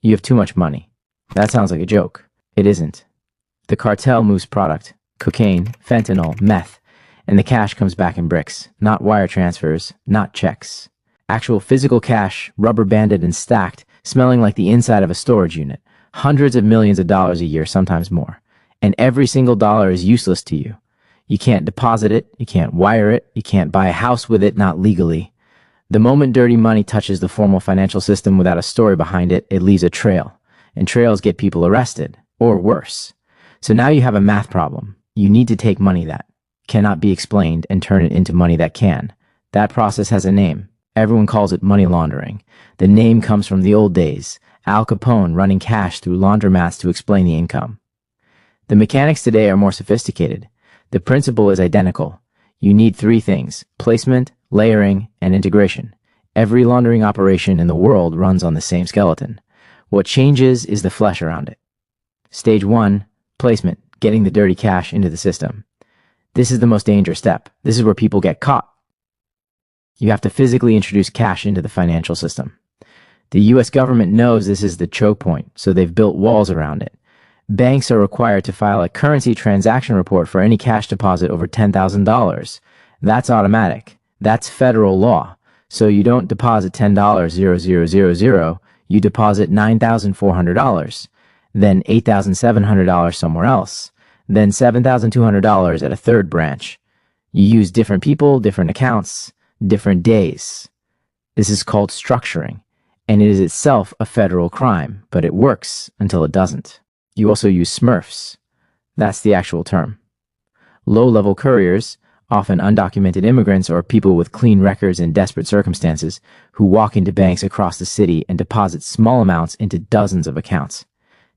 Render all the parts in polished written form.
You have too much money. That sounds like a joke. It isn't. The cartel moves product, cocaine, fentanyl, meth, and the cash comes back in bricks, not wire transfers, not checks. Actual physical cash, rubber banded and stacked, smelling like the inside of a storage unit. Hundreds of millions of dollars a year, sometimes more. And every single dollar is useless to you. You can't deposit it, you can't wire it, you can't buy a house with it, not legally. The moment dirty money touches the formal financial system without a story behind it, it leaves a trail. And trails get people arrested, or worse. So now you have a math problem. You need to take money that cannot be explained and turn it into money that can. That process has a name. Everyone calls it money laundering. The name comes from the old days, Al Capone running cash through laundromats to explain the income. The mechanics today are more sophisticated. The principle is identical. You need three things: placement, layering, and integration. Every laundering operation in the world runs on the same skeleton. What changes is the flesh around it. Stage 1, placement, getting the dirty cash into the system. This is the most dangerous step. This is where people get caught. You have to physically introduce cash into the financial system. The US government knows this is the choke point, so they've built walls around it. Banks are required to file a currency transaction report for any cash deposit over $10,000. That's automatic. That's federal law. So you don't deposit $10,000, you deposit $9,400, then $8,700 somewhere else, then $7,200 at a third branch. You use different people, different accounts, different days. This is called structuring, and it is itself a federal crime, but it works until it doesn't. You also use Smurfs. That's the actual term. Low-level couriers, often undocumented immigrants or people with clean records in desperate circumstances, who walk into banks across the city and deposit small amounts into dozens of accounts.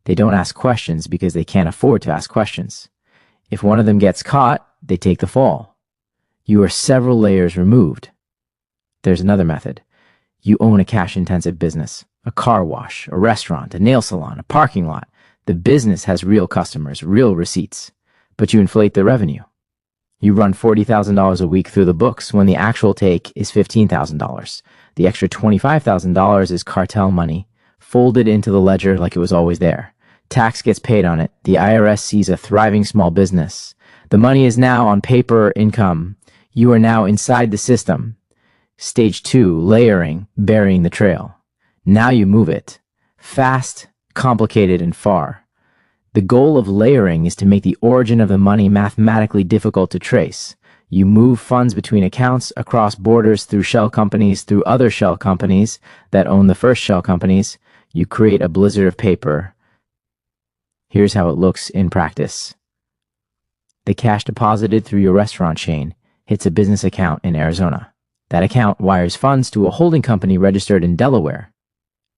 They don't ask questions because they can't afford to ask questions. If one of them gets caught, they take the fall. You are several layers removed. There's another method. You own a cash-intensive business, a car wash, a restaurant, a nail salon, a parking lot. The business has real customers, real receipts, but you inflate the revenue. You run $40,000 a week through the books when the actual take is $15,000. The extra $25,000 is cartel money, folded into the ledger like it was always there. Tax gets paid on it. The IRS sees a thriving small business. The money is now on paper income. You are now inside the system. Stage 2, layering, burying the trail. Now you move it. Fast, complicated, and far. The goal of layering is to make the origin of the money mathematically difficult to trace. You move funds between accounts, across borders, through shell companies, through other shell companies that own the first shell companies. You create a blizzard of paper. Here's how it looks in practice. The cash deposited through your restaurant chain hits a business account in Arizona. That account wires funds to a holding company registered in Delaware.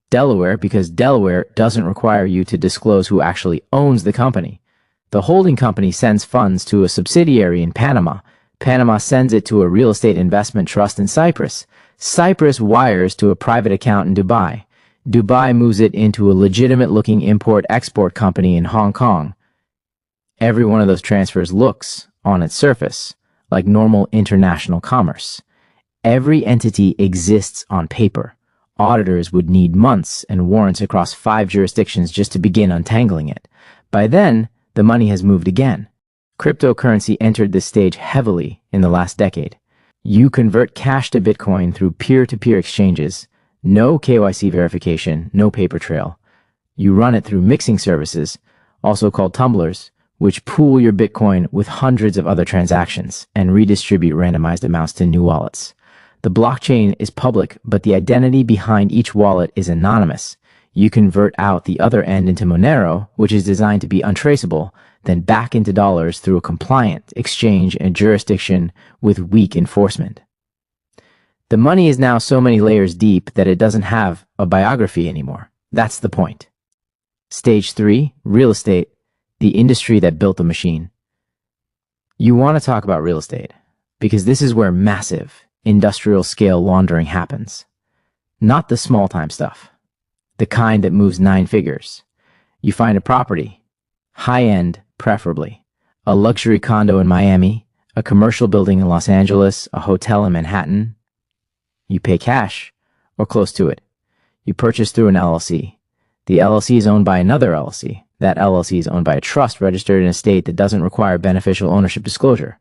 Delaware because Delaware doesn't require you to disclose who actually owns the company. The holding company sends funds to a subsidiary in Panama. Panama sends it to a real estate investment trust in Cyprus. Cyprus wires to a private account in Dubai. Dubai moves it into a legitimate-looking import-export company in Hong Kong. Every one of those transfers looks, on its surface, like normal international commerce. Every entity exists on paper. Auditors would need months and warrants across 5 jurisdictions just to begin untangling it. By then, the money has moved again. Cryptocurrency entered this stage heavily in the last decade. You convert cash to Bitcoin through peer-to-peer exchanges. No KYC verification, no paper trail. You run it through mixing services, also called Tumblers, which pool your Bitcoin with hundreds of other transactions and redistribute randomized amounts to new wallets. The blockchain is public, but the identity behind each wallet is anonymous. You convert out the other end into Monero, which is designed to be untraceable, then back into dollars through a compliant exchange and jurisdiction with weak enforcement. The money is now so many layers deep that it doesn't have a biography anymore. That's the point. Stage 3, real estate, the industry that built the machine. You want to talk about real estate because this is where massive, industrial scale laundering happens. Not the small time stuff. The kind that moves 9 figures. You find a property, high end preferably, a luxury condo in Miami, a commercial building in Los Angeles, a hotel in Manhattan. You pay cash or close to it. You purchase through an LLC. The LLC is owned by another LLC. That LLC is owned by a trust registered in a state that doesn't require beneficial ownership disclosure.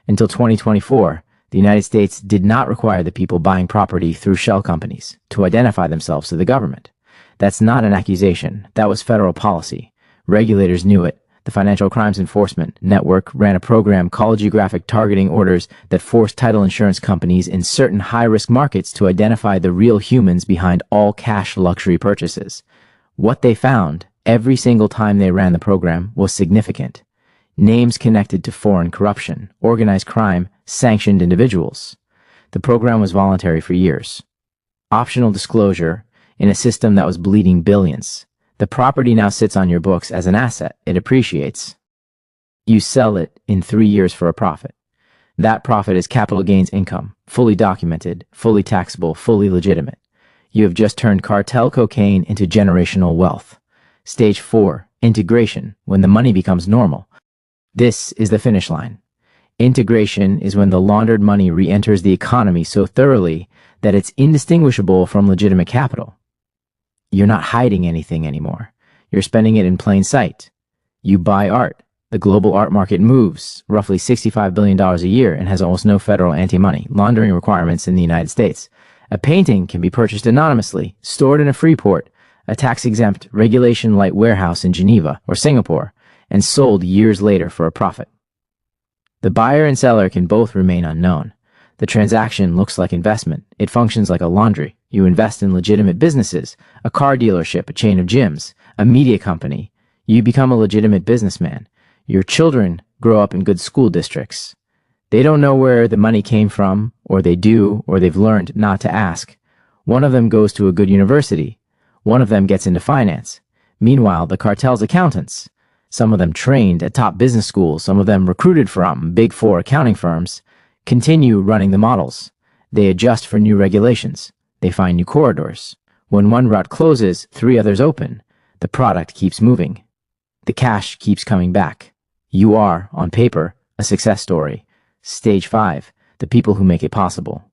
Until 2024, the United States did not require the people buying property through shell companies to identify themselves to the government. That's not an accusation. That was federal policy. Regulators knew it. The Financial Crimes Enforcement Network ran a program called geographic targeting orders that forced title insurance companies in certain high-risk markets to identify the real humans behind all cash luxury purchases. What they found, every single time they ran the program, was significant. Names connected to foreign corruption, organized crime, sanctioned individuals. The program was voluntary for years. Optional disclosure in a system that was bleeding billions. The property now sits on your books as an asset. It appreciates. You sell it in 3 years for a profit. That profit is capital gains income, fully documented, fully taxable, fully legitimate. You have just turned cartel cocaine into generational wealth. Stage 4, integration, when the money becomes normal. This is the finish line. Integration is when the laundered money re-enters the economy so thoroughly that it's indistinguishable from legitimate capital. You're not hiding anything anymore. You're spending it in plain sight. You buy art. The global art market moves roughly $65 billion a year and has almost no federal anti-money laundering requirements in the United States. A painting can be purchased anonymously, stored in a free port, a tax-exempt, regulation-light warehouse in Geneva or Singapore, and sold years later for a profit. The buyer and seller can both remain unknown. The transaction looks like investment. It functions like a laundry. You invest in legitimate businesses, a car dealership, a chain of gyms, a media company. You become a legitimate businessman. Your children grow up in good school districts. They don't know where the money came from, or they do, or they've learned not to ask. One of them goes to a good university. One of them gets into finance. Meanwhile, the cartel's accountants, some of them trained at top business schools, some of them recruited from Big Four accounting firms, continue running the models. They adjust for new regulations. They find new corridors. When one route closes, 3 others open. The product keeps moving. The cash keeps coming back. You are, on paper, a success story. Stage 5, the people who make it possible.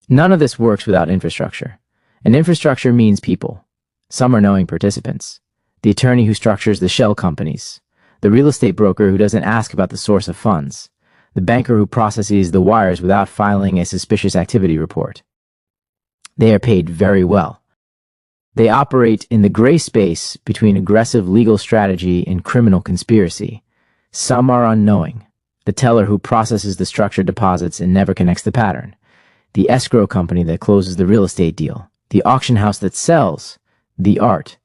None of this works without infrastructure. And infrastructure means people. Some are knowing participants. The attorney who structures the shell companies. The real estate broker who doesn't ask about the source of funds. The banker who processes the wires without filing a suspicious activity report. They are paid very well. They operate in the gray space between aggressive legal strategy and criminal conspiracy. Some are unknowing. The teller who processes the structured deposits and never connects the pattern. The escrow company that closes the real estate deal. The auction house that sells the art.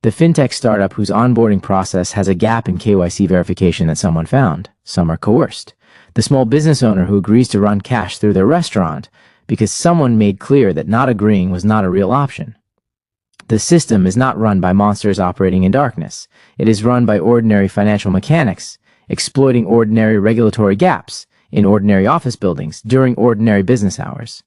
The fintech startup whose onboarding process has a gap in KYC verification that someone found. Some are coerced. The small business owner who agrees to run cash through their restaurant because someone made clear that not agreeing was not a real option. The system is not run by monsters operating in darkness. It is run by ordinary financial mechanics, exploiting ordinary regulatory gaps in ordinary office buildings during ordinary business hours.